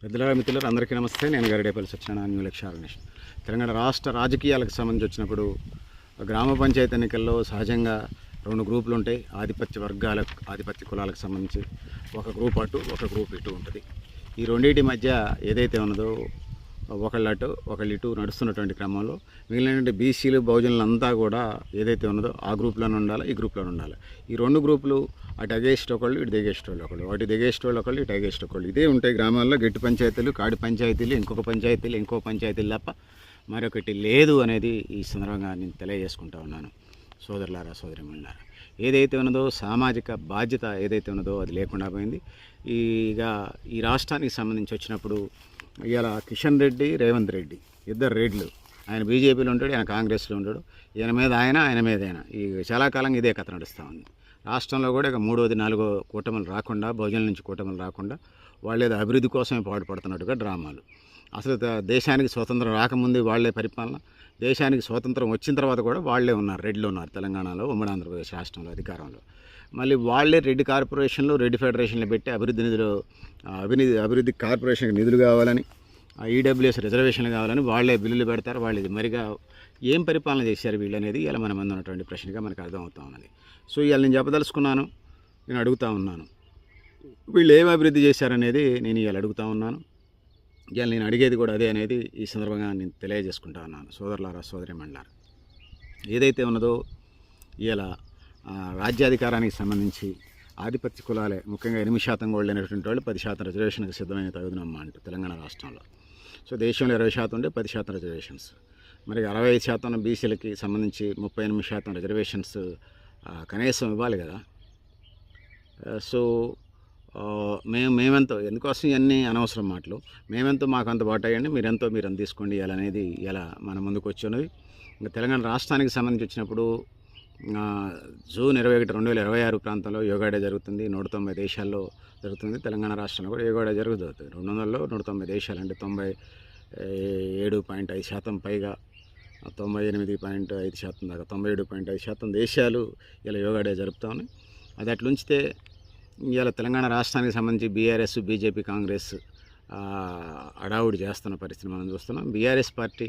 పెద్దల మిత్రులు అందరికీ నమస్తే. నేను గరిడేపల్లి సత్యనారాయణ న్యూ లక్ష్య ఆర్గనైజేషన్. తెలంగాణ రాష్ట్ర రాజకీయాలకు సంబంధించి వచ్చినప్పుడు గ్రామ పంచాయతీ ఎన్నికల్లో సహజంగా రెండు గ్రూపులు ఉంటాయి. ఆధిపత్య వర్గాలకు, ఆధిపత్య కులాలకు సంబంధించి ఒక గ్రూప్ అటు, ఒక గ్రూప్ ఇటు ఉంటుంది. ఈ రెండింటి మధ్య ఏదైతే ఉన్నదో ఒకళ్ళు అటు ఒకళ్ళు ఇటు నడుస్తున్నటువంటి క్రమంలో మిగిలినటువంటి బీసీలు బహుజనులంతా కూడా ఏదైతే ఉన్నదో ఆ గ్రూప్లోనే ఉండాలి, ఈ గ్రూప్లోనే ఉండాలి. ఈ రెండు గ్రూపులు అటు అగేస్ట్ ఒకళ్ళు, ఇటు దిగేస్ట్ వాళ్ళు ఒకళ్ళు, అటు దిగేస్ట్ వాళ్ళు ఒకళ్ళు, ఇటు అగేస్ట్ ఒకళ్ళు. ఇదే ఉంటాయి గ్రామాల్లో. గట్టి పంచాయతీలు, కాడి పంచాయతీలు, ఇంకో పంచాయతీలు తప్ప మరొకటి లేదు అనేది ఈ సందర్భంగా నేను తెలియజేసుకుంటా ఉన్నాను. సోదరులారా, సోదరిమణులారా, ఏదైతే ఉన్నదో సామాజిక బాధ్యత ఏదైతే ఉన్నదో అది లేకుండా పోయింది. ఈ రాష్ట్రానికి సంబంధించి వచ్చినప్పుడు ఇవాళ కిషన్ రెడ్డి, రేవంత్ రెడ్డి ఇద్దరు రెడ్లు. ఆయన బీజేపీలో ఉంటాడు, ఆయన కాంగ్రెస్లో ఉంటాడు. ఈయన మీద ఆయన మీద ఆయన. ఈ చాలా కాలంగా ఇదే కథ నడుస్తూ ఉంది. రాష్ట్రంలో కూడా ఇక మూడోది నాలుగో కూటములు రాకుండా, భోజనం నుంచి కూటములు రాకుండా వాళ్ళేదో అభివృద్ధి కోసమే పాటుపడుతున్నట్టుగా డ్రామాలు. అసలు దేశానికి స్వతంత్రం రాకముందు వాళ్లే పరిపాలన, దేశానికి స్వాతంత్రం వచ్చిన తర్వాత కూడా వాళ్లే ఉన్నారు, రెడ్లు ఉన్నారు తెలంగాణలో, ఉమ్మడి ఆంధ్రప్రదేశ్ రాష్ట్రంలో అధికారంలో. మళ్ళీ వాళ్లే రెడ్డి కార్పొరేషన్లు, రెడ్డి ఫెడరేషన్లు పెట్టి అభివృద్ధి కార్పొరేషన్కి నిధులు కావాలని, ఈడబ్ల్యూఎస్ రిజర్వేషన్లు కావాలని వాళ్లే బిల్లులు పెడతారు. వాళ్ళు మరిగా ఏం పరిపాలన చేశారు వీళ్ళు అనేది ఇలా మన ముందు ఉన్నటువంటి ప్రశ్నగా మనకు అర్థమవుతా ఉన్నది. సో ఇవాళ నేను చెప్పదలుచుకున్నాను, నేను అడుగుతూ ఉన్నాను, వీళ్ళు ఏం అభివృద్ధి చేశారనేది నేను ఇవాళ అడుగుతూ ఉన్నాను. ఇవాళ నేను అడిగేది కూడా అదే అనేది ఈ సందర్భంగా నేను తెలియజేసుకుంటా ఉన్నాను. సోదరులారా, సోదరిమణులారా, ఏదైతే ఉన్నదో ఇవాళ రాజ్యాధికారానికి సంబంధించి ఆధిపత్య కులాలే, ముఖ్యంగా 8% కూడా లేనటువంటి వాళ్ళు 10% రిజర్వేషన్కి సిద్ధమైన తగుదనమ్మా అంటూ తెలంగాణ రాష్ట్రంలో. సో దేశంలో 20% ఉంటే 10% రిజర్వేషన్స్, మరి 65% బీసీలకి సంబంధించి 38% రిజర్వేషన్స్ కనీసం ఇవ్వాలి కదా. సో మేమెంతో, ఎందుకోసం ఇవన్నీ అనవసరం మాటలు, మేమెంతో మాకు అంత బాట అయ్యండి, మీరెంతో మీరు అంత తీసుకోండి ఇవ్వాలనేది ఇలా మన ముందుకు వచ్చి ఉన్నది. ఇంకా తెలంగాణ రాష్ట్రానికి సంబంధించి వచ్చినప్పుడు జూన్ 21, 2026 ప్రాంతంలో యోగా డే జరుగుతుంది. 190 దేశాల్లో జరుగుతుంది. తెలంగాణ రాష్ట్రంలో కూడా యోగా డే జరుగుతుంది. 200లో 190 దేశాలు అంటే 97.5% పైగా, 98.5% దాకా, 97.5% దేశాలు ఇలా యోగా డే జరుపుతా ఉన్నాయి. అది అట్లుంచితే ఇవాళ తెలంగాణ రాష్ట్రానికి సంబంధించి బీఆర్ఎస్, బీజేపీ, కాంగ్రెస్ అడావుడి చేస్తున్న పరిస్థితి మనం చూస్తున్నాం. బీఆర్ఎస్ పార్టీ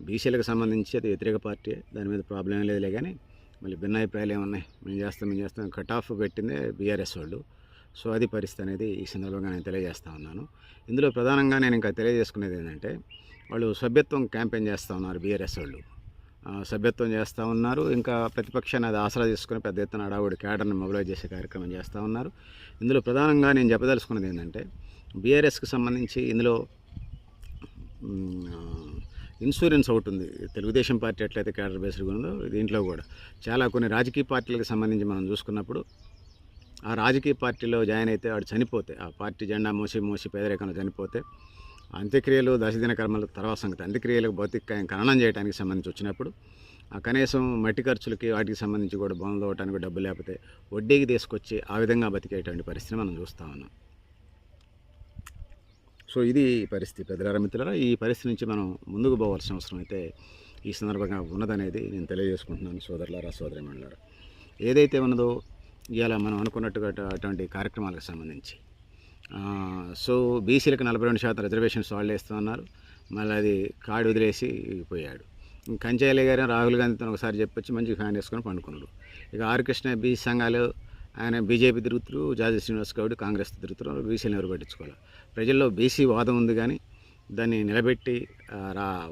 బీసీలకు సంబంధించి అది వ్యతిరేక పార్టీ, దాని మీద ప్రాబ్లం లేదులే. కానీ మళ్ళీ భిన్నాభిప్రాయాలు ఏమున్నాయి, మేము చేస్తాం కట్ ఆఫ్ పెట్టిందే బీఆర్ఎస్ వాళ్ళు. సో అది పరిస్థితి అనేది ఈ సందర్భంగా నేను తెలియజేస్తూ ఉన్నాను. ఇందులో ప్రధానంగా నేను ఇంకా తెలియజేసుకునేది ఏంటంటే, వాళ్ళు సభ్యత్వం క్యాంపెయిన్ చేస్తూ ఉన్నారు. బీఆర్ఎస్ వాళ్ళు సభ్యత్వం చేస్తూ ఉన్నారు. ఇంకా ప్రతిపక్షాన్ని అది ఆసరా తీసుకుని పెద్ద ఎత్తున అడావుడి క్యాడర్ని మొబిలైజ్ చేసే కార్యక్రమం చేస్తూ ఉన్నారు. ఇందులో ప్రధానంగా నేను చెప్పదలుచుకున్నది ఏంటంటే, బీఆర్ఎస్కి సంబంధించి ఇందులో ఇన్సూరెన్స్ ఒకటి ఉంది. తెలుగుదేశం పార్టీ ఎట్లయితే క్యాడర్ బేస్డ్గా ఉందో దీంట్లో కూడా చాలా కొన్ని రాజకీయ పార్టీలకు సంబంధించి మనం చూసుకున్నప్పుడు, ఆ రాజకీయ పార్టీలో జాయిన్ అయితే వాడు చనిపోతే, ఆ పార్టీ జెండా మోసి పేదరికంలో చనిపోతే, అంత్యక్రియలు, దశదిన కర్మలు తర్వాత సంగతి, అంత్యక్రియలకు భౌతిక ఖననం చేయడానికి సంబంధించి వచ్చినప్పుడు కనీసం మట్టి ఖర్చులకి వాటికి సంబంధించి కూడా బొమ్మలు తోవడానికి డబ్బు లేకపోతే వడ్డీకి తీసుకొచ్చి ఆ విధంగా బతికేటువంటి పరిస్థితి మనం చూస్తూ ఉన్నాం. సో ఇది పరిస్థితి పెద్దలారా, మిత్రులారా. ఈ పరిస్థితి నుంచి మనం ముందుకు పోవాల్సిన అవసరం అయితే ఈ సందర్భంగా ఉన్నదనేది నేను తెలియజేసుకుంటున్నాను. సోదరులారా, సోదరిమణులారా, ఏదైతే ఉన్నదో ఇవాళ మనం అనుకున్నట్టుగా అటువంటి కార్యక్రమాలకు సంబంధించి సో బీసీలకు 42% రిజర్వేషన్స్ వాళ్ళు వేస్తూ ఉన్నారు. మళ్ళీ అది కాడి వదిలేసి పోయాడు. కంచాయలే గారు రాహుల్ గాంధీతో ఒకసారి చెప్పొచ్చి మంచి ఫ్యాన్ వేసుకొని పండుకున్నాడు. ఇక ఆర్ కృష్ణ బీసీ సంఘాలు, ఆయన బీజేపీ తిరుగుతారు, జాజీ శ్రీనివాస్ గౌడ్ కాంగ్రెస్ తిరుగుతున్నారు. బీసీని ఎవరు పట్టించుకోవాలి. ప్రజల్లో బీసీ వాదం ఉంది కానీ దాన్ని నిలబెట్టి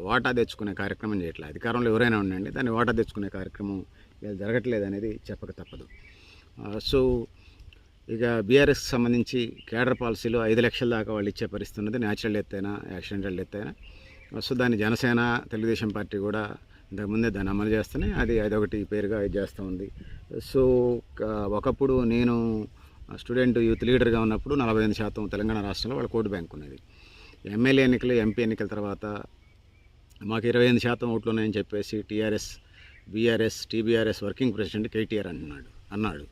వాటా తెచ్చుకునే కార్యక్రమం చేయట్లేదు. అధికారంలో ఎవరైనా ఉండండి, దాన్ని వాటా తెచ్చుకునే కార్యక్రమం జరగట్లేదు అనేది చెప్పక తప్పదు. సో ఇక బీఆర్ఎస్కి సంబంధించి కేడర్ పాలసీలో 5 లక్షల దాకా వాళ్ళు ఇచ్చే పరిస్థితి ఉన్నది. న్యాచురల్ డెత్ అయినా, యాక్సిడెంటల్ డెత్ అయినా. సో దాన్ని జనసేన, తెలుగుదేశం పార్టీ కూడా ఇంతకుముందే దాన్ని అమలు చేస్తున్నాయి. అదొకటి పేరుగా ఇది చేస్తూ ఉంది. సో ఒకప్పుడు నేను స్టూడెంట్ యూత్ లీడర్గా ఉన్నప్పుడు 45% తెలంగాణ రాష్ట్రంలో వాళ్ళ ఓటు బ్యాంక్ ఉన్నది. ఎమ్మెల్యే ఎన్నికలు, ఎంపీ ఎన్నికల తర్వాత మాకు 25% ఓట్లు ఉన్నాయని చెప్పేసి TRS, BRS, TBRS working president KTR అన్నాడు.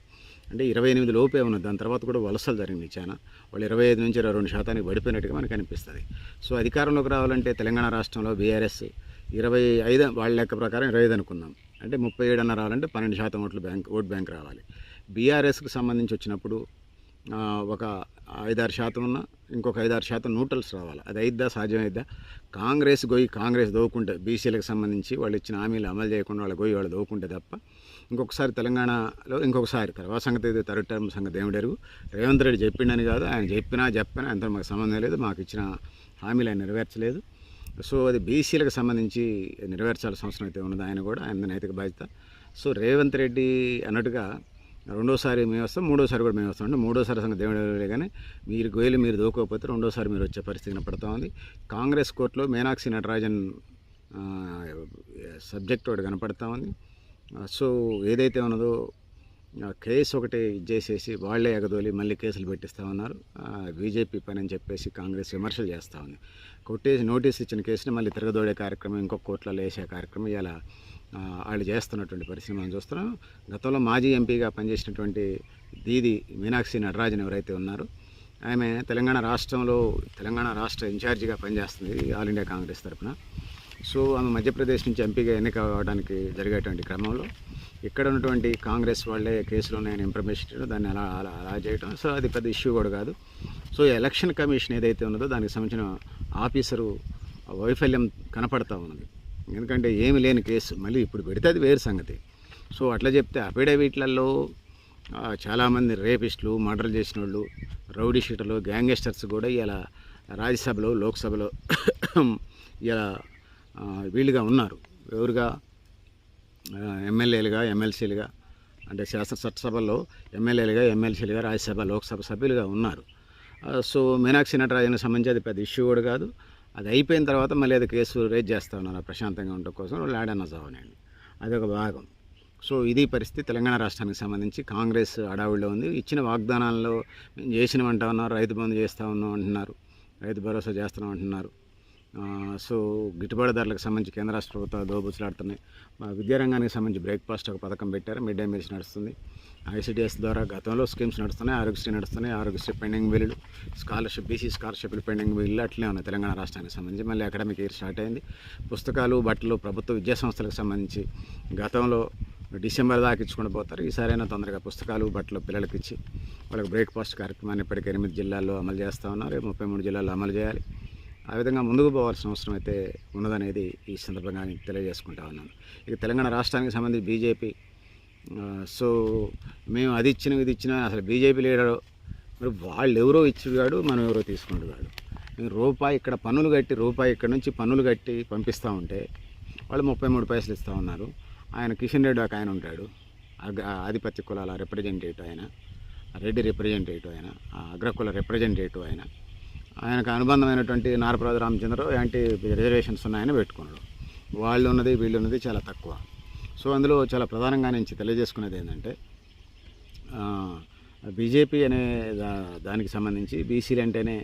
అంటే 28 లోపే ఉన్నది. దాని తర్వాత కూడా వలసలు జరిగింది చాలా. వాళ్ళు 25 నుంచి 22% పడిపోయినట్టుగా మనకు అనిపిస్తుంది. సో అధికారంలోకి రావాలంటే తెలంగాణ రాష్ట్రంలో బీఆర్ఎస్ 25, వాళ్ళ లెక్క ప్రకారం 25 అనుకుందాం, అంటే 37 రావాలంటే 12% ఓట్ బ్యాంక్ రావాలి. బీఆర్ఎస్కి సంబంధించి వచ్చినప్పుడు ఒక 5-6% ఉన్న ఇంకొక 5-6% న్యూట్రల్స్ రావాలి. అది అయిద్దా, సాధ్యమైద్దా? కాంగ్రెస్ దోవుకుంటే బీసీలకు సంబంధించి వాళ్ళు ఇచ్చిన హామీలు అమలు చేయకుండా వాళ్ళు దోవుకుంటే తప్ప ఇంకొకసారి తెలంగాణలో తర్వాత సంగతి ఇది థర్డ్ టర్మ్ సంగతి ఏమిటెరుగు. రేవంత్ రెడ్డి చెప్పిండని కాదు, ఆయన చెప్పినా అంత మాకు సంబంధం లేదు. మాకు ఇచ్చిన హామీలు ఆయన నెరవేర్చలేదు. సో అది బీసీలకు సంబంధించి నెరవేర్చాల్సిన అవసరం అయితే ఉన్నది. ఆయన నైతిక బాధ్యత. సో రేవంత్ రెడ్డి అన్నట్టుగా రెండోసారి మేము వస్తాం, మూడోసారి కూడా మేము వస్తాం. అంటే మూడోసారి సంగతి దేవుడే కానీ మీరు దూకోకపోతే రెండోసారి మీరు వచ్చే పరిస్థితి కనపడతా ఉంది. కాంగ్రెస్ కోర్టులో మీనాక్షి నటరాజన్ సబ్జెక్ట్ ఒకటి కనపడతా ఉంది. సో ఏదైతే ఉన్నదో కేసు ఒకటి ఇచ్చేసేసి వాళ్లే ఎగదోలి మళ్ళీ కేసులు పెట్టిస్తూ ఉన్నారు. బీజేపీ పని అని చెప్పేసి కాంగ్రెస్ విమర్శలు చేస్తూ ఉంది. కొట్టేసి నోటీస్ ఇచ్చిన కేసుని మళ్ళీ తిరగదోడే కార్యక్రమం, ఇంకొక కోర్టులో వేసే కార్యక్రమం ఇలా వాళ్ళు చేస్తున్నటువంటి పరిస్థితి మనం చూస్తున్నాం. గతంలో మాజీ ఎంపీగా పనిచేసినటువంటి దీది మీనాక్షి నటరాజన్ ఎవరైతే ఉన్నారో ఆమె తెలంగాణ రాష్ట్ర ఇన్ఛార్జిగా పనిచేస్తుంది ఆల్ ఇండియా కాంగ్రెస్ తరఫున. సో ఆమె మధ్యప్రదేశ్ నుంచి ఎంపీగా ఎన్నిక అవ్వడానికి జరిగేటువంటి క్రమంలో ఇక్కడ ఉన్నటువంటి కాంగ్రెస్ వాళ్ళే కేసులో నేను ఇన్ఫర్మేషన్ దాన్ని అలా చేయటం. సో అది పెద్ద ఇష్యూ కూడా కాదు. సో ఎలక్షన్ కమిషన్ ఏదైతే ఉన్నదో దానికి సంబంధించిన ఆఫీసరు వైఫల్యం కనపడతా ఉన్నది. ఎందుకంటే ఏమి లేని కేసు మళ్ళీ ఇప్పుడు పెడితే అది వేరు సంగతి. సో అట్లా చెప్తే అఫిడవిట్లలో చాలామంది రేపిస్టులు, మర్డర్ చేసిన వాళ్ళు, రౌడీ షీటర్లు, గ్యాంగ్స్టర్స్ కూడా ఇలా రాజ్యసభలో, లోక్సభలో ఇలా వీళ్ళుగా ఉన్నారు. ఎవరుగా? ఎమ్మెల్యేలుగా, ఎమ్మెల్సీలుగా, అంటే చట్టసభల్లో ఎమ్మెల్యేలుగా, ఎమ్మెల్సీలుగా, రాజ్యసభ, లోక్సభ సభ్యులుగా ఉన్నారు. సో మీనాక్షి నటరాజన్కి సంబంధించి అది పెద్ద ఇష్యూ కూడా కాదు. అది అయిపోయిన తర్వాత మళ్ళీ అది కేసు రేజ్ చేస్తూ ఉన్నారు ప్రశాంతంగా ఉండటం కోసం. వాళ్ళు ఆడన్న చావనండి, అదొక భాగం. సో ఇది పరిస్థితి తెలంగాణ రాష్ట్రానికి సంబంధించి. కాంగ్రెస్ అడావుడిలో ఉంది. ఇచ్చిన వాగ్దానాల్లో మేము చేసినవంటా ఉన్నారు. రైతు బంధు చేస్తూ ఉన్నాం అంటున్నారు, రైతు భరోసా చేస్తున్నాం అంటున్నారు. సో గిట్టుబాటు ధరలకు సంబంధించి కేంద్ర రాష్ట్ర ప్రభుత్వాలు దోబుచ్చులాడుతున్నాయి. విద్యారంగానికి సంబంధించి బ్రేక్ఫాస్ట్ ఒక పథకం పెట్టారు, మిడ్ డే మీల్స్ నడుస్తుంది. ఐసిడిఎస్ ద్వారా గతంలో స్కీమ్స్ నడుస్తున్నాయి, ఆరోగ్యశ్రీ నడుస్తున్నాయి, ఆరోగ్యశ్రీ పెండింగ్ బిల్లులు, బీసీ స్కాలర్షిప్లు పెండింగ్ బిల్లులు అట్లే ఉన్నాయి తెలంగాణ రాష్ట్రానికి సంబంధించి. మళ్ళీ అకాడమిక్ ఇయర్ స్టార్ట్ అయింది. పుస్తకాలు, బట్టలు ప్రభుత్వ విద్యాసంస్థలకు సంబంధించి గతంలో డిసెంబర్ దాకా ఇచ్చుకుంటూ పోతారు. ఈసారైనా తొందరగా పుస్తకాలు, బట్టలు పిల్లలకి ఇచ్చి వాళ్ళకి బ్రేక్ఫాస్ట్ కార్యక్రమాన్ని ఇప్పటికే 8 జిల్లాల్లో అమలు చేస్తూ ఉన్నారు. 33 జిల్లాల్లో అమలు చేయాలి. ఆ విధంగా ముందుకు పోవాల్సిన అవసరం అయితే ఉన్నదనేది ఈ సందర్భంగా నేను తెలియజేసుకుంటా ఉన్నాను. ఇక తెలంగాణ రాష్ట్రానికి సంబంధించి బీజేపీ సో మేము అది ఇచ్చినా అసలు బీజేపీ లీడరు మరి వాళ్ళు ఎవరో ఇచ్చేవాడు, మనం ఎవరో తీసుకునేవాడు. రూపాయి ఇక్కడ పన్నులు కట్టి, ఇక్కడ నుంచి పన్నులు కట్టి పంపిస్తూ ఉంటే వాళ్ళు 33 పైసలు ఇస్తూ ఉన్నారు. ఆయన కిషన్ రెడ్డి ఒక ఆయన ఉంటాడు, ఆధిపత్య కులాల రిప్రజెంటేటివ్ ఆయన, రెడ్డి రిప్రజెంటేటివ్ ఆయన, అగ్రకుల రిప్రజెంటేటివ్ ఆయనకు అనుబంధమైనటువంటి నారప్రసాద్ రామచంద్ర యాంటీ రిజర్వేషన్స్ ఉన్నాయని పెట్టుకున్నాడు. వాళ్ళు ఉన్నది వీళ్ళు ఉన్నది చాలా తక్కువ. సో అందులో చాలా ప్రధానంగా నుంచి తెలియజేసుకునేది ఏంటంటే బీజేపీ అనే దానికి సంబంధించి బీసీలు అంటేనే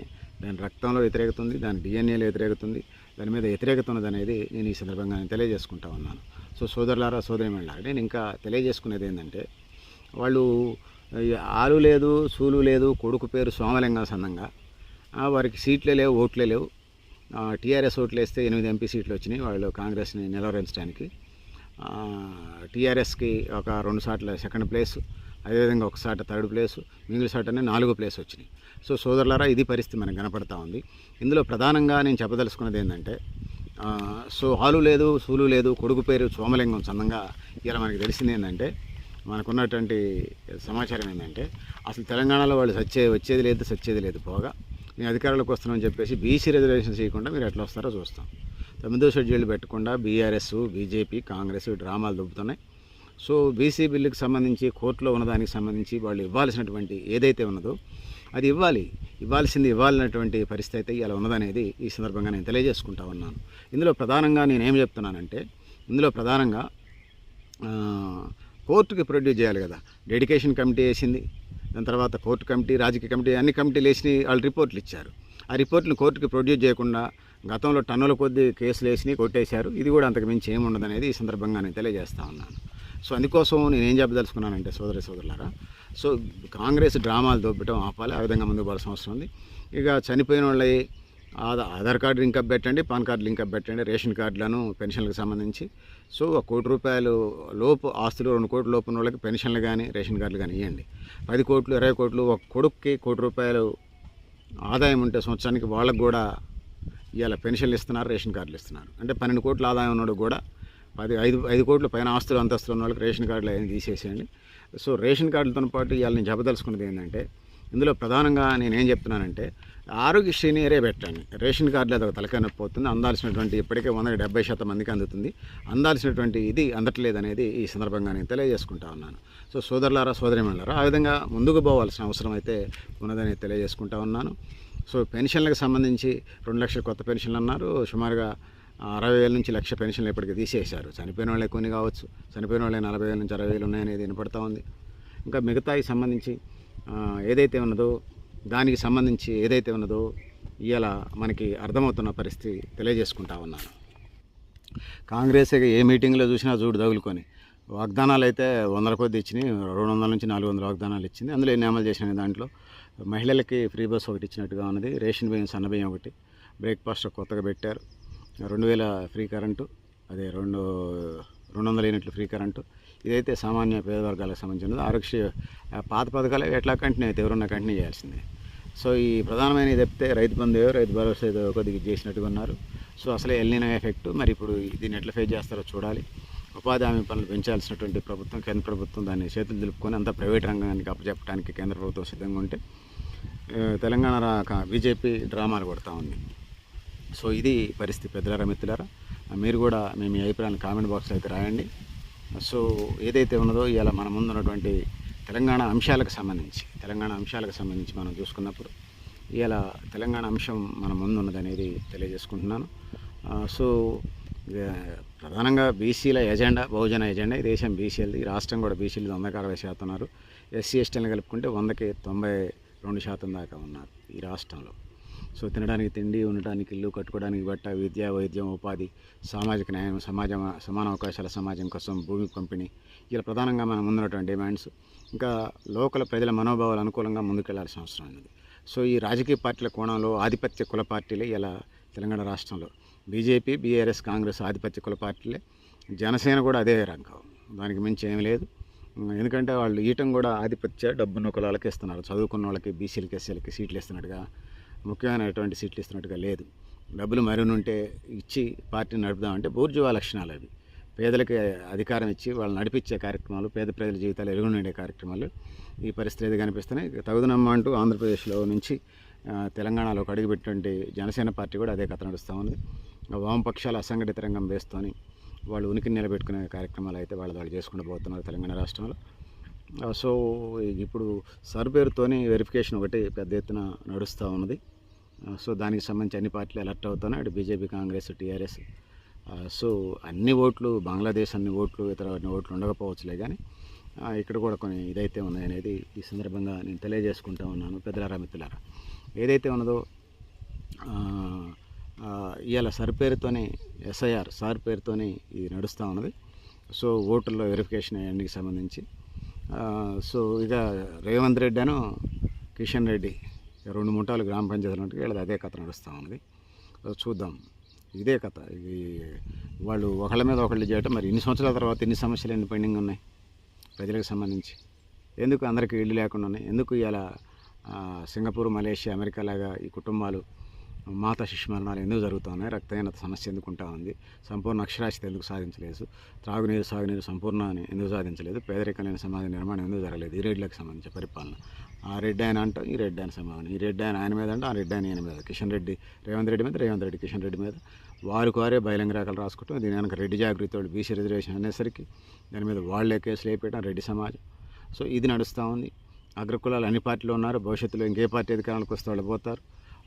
దాని రక్తంలో వ్యతిరేకత ఉంది, దాని డిఎన్ఏలో వ్యతిరేకత ఉంది, దాని మీద వ్యతిరేకత ఉన్నది అనేది నేను ఈ సందర్భంగా తెలియజేసుకుంటా ఉన్నాను. సో సోదరులారా, సోదరిమణులారా, నేను ఇంకా తెలియజేసుకునేది ఏంటంటే వాళ్ళు ఆలు లేదు, సూలు లేదు, కొడుకు పేరు సోమలింగం సందంగా వారికి సీట్లే లేవు, ఓట్లే లేవు. టీఆర్ఎస్ ఓట్లు వేస్తే 8 ఎంపీ సీట్లు వచ్చినాయి వాళ్ళు కాంగ్రెస్ని నిలవరించడానికి. టీఆర్ఎస్కి ఒక 2 సార్లు సెకండ్ ప్లేసు, అదేవిధంగా 1 సాట థర్డ్ ప్లేసు, మిగిలిన సాటనే 4వ ప్లేస్ వచ్చినాయి. సో సోదరులారా, ఇది పరిస్థితి మనకు కనపడతా ఉంది. ఇందులో ప్రధానంగా నేను చెప్పదలుచుకున్నది ఏంటంటే సో ఆలు లేదు, సూలు లేదు, కొడుకు పేరు సోమలింగం చందంగా ఇలా మనకి తెలిసింది ఏంటంటే, మనకున్నటువంటి సమాచారం ఏంటంటే అసలు తెలంగాణలో వాళ్ళు వచ్చేది లేదు పోగా నేను అధికారంలోకి వస్తున్నామని చెప్పేసి బీసీ రిజర్వేషన్ చేయకుండా మీరు ఎట్లా వస్తారో చూస్తాం. 9వ షెడ్యూల్ పెట్టకుండా బీఆర్ఎస్, బీజేపీ, కాంగ్రెస్ డ్రామాలు దొబ్బుతున్నాయి. సో బీసీ బిల్లుకి సంబంధించి కోర్టులో ఉన్నదానికి సంబంధించి వాళ్ళు ఇవ్వాల్సినటువంటి ఏదైతే ఉన్నదో అది ఇవ్వాల్సినటువంటి పరిస్థితి అయితే ఇలా ఉన్నదనేది ఈ సందర్భంగా నేను తెలియజేసుకుంటా ఉన్నాను. ఇందులో ప్రధానంగా నేనేం చెప్తున్నానంటే, కోర్టుకి ప్రొడ్యూస్ చేయాలి కదా. డెడికేషన్ కమిటీ వేసింది, దాని తర్వాత కోర్టు కమిటీ, రాజకీయ కమిటీ, అన్ని కమిటీలు వేసి వాళ్ళు రిపోర్ట్లు ఇచ్చారు. ఆ రిపోర్ట్ని కోర్టుకి ప్రొడ్యూస్ చేయకుండా గతంలో టన్నుల కొద్ది కేసులు వేసి కొట్టేశారు. ఇది కూడా అంతకు మించి ఏముండదనేది ఈ సందర్భంగా నేను తెలియజేస్తా ఉన్నాను. సో అందుకోసం నేనేం చెప్పదలుచుకున్నానంటే సోదరులారా, సో కాంగ్రెస్ డ్రామాలు దొబ్బటం ఆపాలి, ఆ విధంగా ముందుకు పోవాల్సిన అవసరం ఉంది. ఇక చనిపోయిన వాళ్ళవి ఆధార్ కార్డు లింకప్ పెట్టండి, పాన్ కార్డు లింకప్ పెట్టండి, రేషన్ కార్డులను పెన్షన్లకు సంబంధించి. సో 1 కోటి రూపాయలు లోపు ఆస్తులు, 2 కోట్ల లోపు ఉన్న వాళ్ళకి పెన్షన్లు కానీ రేషన్ కార్డులు కానీ ఇవ్వండి. 10 కోట్లు, 20 కోట్లు, ఒక కొడుక్కి 1 కోటి రూపాయలు ఆదాయం ఉంటే సంవత్సరానికి వాళ్ళకు కూడా ఇవాళ పెన్షన్లు ఇస్తున్నారు, రేషన్ కార్డులు ఇస్తున్నారు. అంటే 12 కోట్ల ఆదాయం ఉన్నాడు కూడా 5 కోట్ల పైన ఆస్తులు అంతస్తులు ఉన్న వాళ్ళకి రేషన్ కార్డులు అవన్నీ తీసేసేయండి. సో రేషన్ కార్డులతో పాటు ఇవాళ నేను చెప్పదలుచుకున్నది ఏంటంటే, ఇందులో ప్రధానంగా నేనేం చెప్తున్నానంటే, ఆరోగ్యశ్రీని ఏరే పెట్టండి. రేషన్ కార్డులు అదొక తలకాయ నొప్పి అవుతుంది. అందాల్సినటువంటి ఇప్పటికే 170% మందికి అందుతుంది. అందాల్సినటువంటి ఇది అందట్లేదు అనేది ఈ సందర్భంగా నేను తెలియజేసుకుంటా ఉన్నాను. సో సోదరులారా, సోదరిమణులారా, ఆ విధంగా ముందుకు పోవాల్సిన అవసరం అయితే ఉన్నదని తెలియజేసుకుంటా ఉన్నాను. సో పెన్షన్లకు సంబంధించి 2 లక్షల కొత్త పెన్షన్లు అన్నారు. సుమారుగా 60,000 నుంచి 1,00,000 పెన్షన్లు ఇప్పటికి తీసేశారు. చనిపోయిన వాళ్ళే కొన్ని కావచ్చు, చనిపోయిన వాళ్ళే 40,000 నుంచి 60,000 ఉన్నాయనేది వినపడతా ఉంది. ఇంకా మిగతాయి సంబంధించి ఏదైతే ఉన్నదో దానికి సంబంధించి ఏదైతే ఉన్నదో ఇవాళ మనకి అర్థమవుతున్న పరిస్థితి తెలియజేసుకుంటా ఉన్నాను. కాంగ్రెస్ ఏ మీటింగ్లో చూసినా చూడు తగులుకొని వాగ్దానాలు అయితే 100 కొద్ది ఇచ్చినాయి. 200 నుంచి 400 వాగ్దానాలు ఇచ్చింది. అందులో ఎన్ని అమలు చేసిన దాంట్లో మహిళలకి ఫ్రీ బస్ ఒకటి ఇచ్చినట్టుగా ఉన్నది. రేషన్ బియ్యం, సన్న బియ్యం ఒకటి, బ్రేక్ఫాస్ట్ కొత్తగా పెట్టారు. 2,000 ఫ్రీ కరెంటు, అదే 200 యూనిట్లు ఫ్రీ కరెంటు. ఇదైతే సామాన్య పేద వర్గాలకు సంబంధించినది. ఆరోగ్య పాత పథకాలు ఎట్లా కంటిన్యూ అయితే ఎవరున్నా కంటిన్యూ చేయాల్సిందే. సో ఈ ప్రధానమైన తప్పితే రైతు బంధు, రైతు భరోసా ఏదో కొద్దిగా చేసినట్టుగా ఉన్నారు. సో అసలే ఎల్నినో ఎఫెక్ట్. మరి ఇప్పుడు దీన్ని ఎట్లా ఫేస్ చేస్తారో చూడాలి. ఉపాధి హామీ పనులు పెంచాల్సినటువంటి ప్రభుత్వం, కేంద్ర ప్రభుత్వం దాన్ని చేతులు దులుపుకొని అంతా ప్రైవేట్ రంగానికి అప్పచెప్పడానికి కేంద్ర ప్రభుత్వం సిద్ధంగా ఉంటే తెలంగాణ బీజేపీ డ్రామాలు కొడతా ఉంది. సో ఇది పరిస్థితి. పెద్దలారా, మిత్రులారా, మీరు కూడా మీ అభిప్రాయాన్ని కామెంట్ బాక్స్లో అయితే రాయండి. సో ఏదైతే ఉన్నదో ఇవాళ మన ముందు ఉన్నటువంటి తెలంగాణ అంశాలకు సంబంధించి మనం చూసుకున్నప్పుడు ఇవాళ తెలంగాణ అంశం మన ముందు ఉన్నది అనేది తెలియజేసుకుంటున్నాను. సో ప్రధానంగా బీసీల ఎజెండా, బహుజన ఎజెండా. ఈ దేశం బీసీలది, రాష్ట్రం కూడా బీసీలు 160% ఉన్నారు. ఎస్సీ ఎస్టీలను కలుపుకుంటే 100కి 92% దాకా ఉన్నారు ఈ రాష్ట్రంలో. సో తినడానికి తిండి, ఉండటానికి ఇల్లు, కట్టుకోవడానికి బట్ట, విద్య, వైద్యం, ఉపాధి, సామాజిక న్యాయం, సమాన అవకాశాల సమాజం కోసం భూమి పంపిణీ, ఇలా ప్రధానంగా మనం ముందున్నటువంటి డిమాండ్స్. ఇంకా లోకల్ ప్రజల మనోభావాలు అనుకూలంగా ముందుకెళ్లాల్సిన అవసరం ఉంది. సో ఈ రాజకీయ పార్టీల కోణంలో ఆధిపత్య కుల పార్టీలే ఇలా తెలంగాణ రాష్ట్రంలో బీజేపీ, బీఆర్ఎస్, కాంగ్రెస్ ఆధిపత్య కుల పార్టీలే. జనసేన కూడా అదే రంగం, దానికి మించి ఏమీ లేదు. ఎందుకంటే వాళ్ళు ఈయటం కూడా ఆధిపత్య డబ్బున్న కులాలకి ఇస్తున్నారు. చదువుకున్న వాళ్ళకి, బీసీలకి, ఎస్సీలకి సీట్లు ఇస్తున్నట్టుగా, ముఖ్యమైనటువంటి సీట్లు ఇస్తున్నట్టుగా లేదు. డబ్బులు మరినుంటే ఇచ్చి పార్టీని నడుపుదామంటే బూర్జువా లక్షణాలు అవి. పేదలకి అధికారం ఇచ్చి వాళ్ళు నడిపించే కార్యక్రమాలు, పేద ప్రజల జీవితాలు ఎలుగునుండే కార్యక్రమాలు ఈ పరిస్థితి ఏది కనిపిస్తున్నాయి. తగుదనమ్మ అంటూ ఆంధ్రప్రదేశ్లో నుంచి తెలంగాణలోకి అడుగుపెట్టినటువంటి జనసేన పార్టీ కూడా అదే కథ నడుస్తూ ఉంది. వామపక్షాల అసంఘటిత రంగం వేస్తూనే వాళ్ళు ఉనికిని నిలబెట్టుకునే కార్యక్రమాలు అయితే వాళ్ళు చేసుకుంటూ పోతున్నారు తెలంగాణ రాష్ట్రంలో. సో ఇప్పుడు సర్ పేరుతోని వెరిఫికేషన్ ఒకటి పెద్ద ఎత్తున నడుస్తూ ఉన్నది. సో దానికి సంబంధించి అన్ని పార్టీలు అలర్ట్ అవుతున్నాయి. అటు బీజేపీ, కాంగ్రెస్, టీఆర్ఎస్. సో అన్ని ఓట్లు, బంగ్లాదేశ్ అన్ని ఓట్లు, ఇతర అన్ని ఓట్లు ఉండకపోవచ్చులే, కానీ ఇక్కడ కూడా కొన్ని ఇదైతే ఉన్నాయనేది ఈ సందర్భంగా నేను తెలియజేసుకుంటూ ఉన్నాను. పెద్దలారా, మిత్రులారా, ఏదైతే ఉన్నదో ఇవాళ సర్ పేరుతోనే ఎస్ఐఆర్, సార్ పేరుతోనే ఇది నడుస్తూ ఉన్నది. సో ఓటర్లో వెరిఫికేషన్ అన్నిటికి సంబంధించి సో ఇక రేవంత్ రెడ్డి అను కిషన్ రెడ్డి 2 ముఠాలు గ్రామ పంచాయతీలు ఉంటే వీళ్ళది అదే కథ నడుస్తూ ఉన్నది. చూద్దాం, ఇదే కథ. ఇది వాళ్ళు ఒకళ్ళ మీద ఒకళ్ళు చేయటం. మరి ఇన్ని సంవత్సరాల తర్వాత ఇన్ని సమస్యలు ఎన్ని పెండింగ్ ఉన్నాయి ప్రజలకు సంబంధించి? ఎందుకు అందరికీ ఇళ్ళు లేకుండా ఉన్నాయి? ఎందుకు ఇలా సింగపూర్, మలేషియా, అమెరికా లాగా ఈ కుటుంబాలు మాతా శిశు మరణాలు ఎందుకు జరుగుతూ ఉన్నాయి? రక్తహీనత సమస్య ఎందుకు ఉంటా ఉంది? సంపూర్ణ అక్షరాస్యత ఎందుకు సాధించలేదు? త్రాగునీరు, సాగునీరు సంపూర్ణ ఎందుకు సాధించలేదు? పేదరికం లేని సమాజ నిర్మాణం ఎందుకు జరగలేదు? ఈ రెడ్లకు సంబంధించిన పరిపాలన. ఆ రెడ్డి ఆయన అంటాం, ఈ రెడ్డి ఆయన సమాధానం. ఈ రెడ్డి ఆయన మీద అంటే ఆ రెడ్డి ఆయన మీద, కిషన్ రెడ్డి రేవంత్ రెడ్డి మీద, రేవంత్ రెడ్డి కిషన్ రెడ్డి మీద వారికి వారే బహిరంగ రాకలు రాసుకుంటాం. దీని వెనక రెడ్డి జాగృతి వాళ్ళు బీసీ రిజర్వేషన్ అనేసరికి దాని మీద వాళ్లే కేసులు అయిపోయడం రెడ్డి సమాజం. సో ఇది నడుస్తూ ఉంది. అగ్రకులాలు అన్ని పార్టీలు ఉన్నారు. భవిష్యత్తులో ఇంకే పార్టీ అధికారానికి వస్తే వాళ్ళు పోతారు.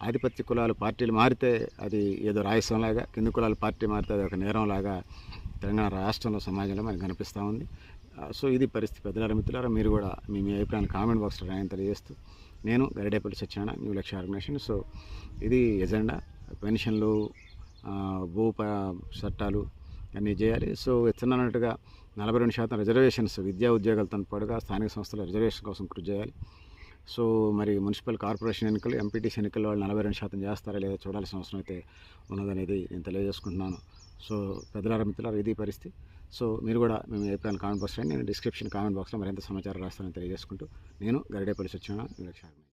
ఆధిపత్య కులాలు పార్టీలు మారితే అది ఏదో రాయసంలాగా, కింది కులాల పార్టీ మారితే అది ఒక నేరంలాగా తెలంగాణ రాష్ట్రంలో, సమాజంలో మనకు కనిపిస్తూ ఉంది. సో ఇది పరిస్థితి. పెద్దలారా, మిత్రులారా, మీరు కూడా మీ అభిప్రాయాన్ని కామెంట్ బాక్స్లో రాయని తెలియజేస్తూ, నేను గరిడేపల్లి సత్యనారాయణ, న్యూ లక్ష్య ఆర్గనైజేషన్. సో ఇది ఎజెండా. పెన్షన్లు, భూ చట్టాలు అన్నీ చేయాలి. సో ఇస్తున్నట్టుగా 42% రిజర్వేషన్స్ విద్యా ఉద్యోగాలతో పాటుగా స్థానిక సంస్థల రిజర్వేషన్ కోసం కృషి చేయాలి. సో మరి మున్సిపల్ కార్పొరేషన్ ఎన్నికలు, ఎంపీటీసీ ఎన్నికల్లో వాళ్ళు 42% చేస్తారా లేదా చూడాల్సిన అవసరం అయితే ఉన్నదనేది నేను తెలియజేసుకుంటున్నాను. సో పెద్దలారా, మిత్రులారా, ఇది పరిస్థితి. సో మీరు కూడా మేము అభిప్రాయాలు కామెంట్ బాక్స్ రాయండి. నేను డిస్క్రిప్షన్ కామెంట్ బాక్స్లో మరింత సమాచారం రాస్తానని తెలియజేసుకుంటూ, నేను గరిడేపల్లి సత్యనారాయణ, న్యూ లక్ష్య ఆర్గనైజేషన్.